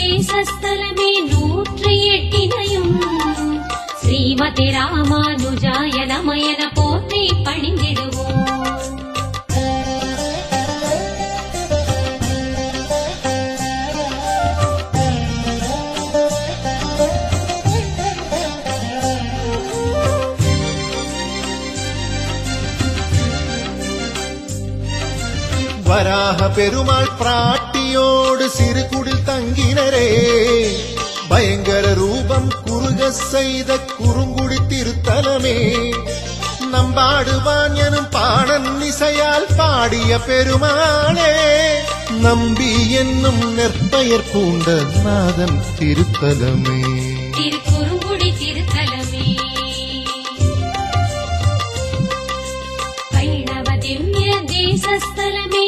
தேசஸ்தலமே 108 ஸ்ரீமதி ராமானுஜாய நமயன போற்றி பணிந்திடுவோம். வராக பெருமாள் பிராட்டியோடு சிறுகுடில் தங்கினரே, பயங்கர ரூபம் குறுக செய்த குறுங்குடி திருத்தலமே, நம்பாடுவான் எனும் பாணன் இசையால் பாடிய பெருமாளே, நம்பி என்னும் நெற்பெயர் பூண்ட நாதன் திருத்தலமே, திருக்குறுங்குடி திருத்தலமே. வைணவ திவ்ய தேசஸ்தலமே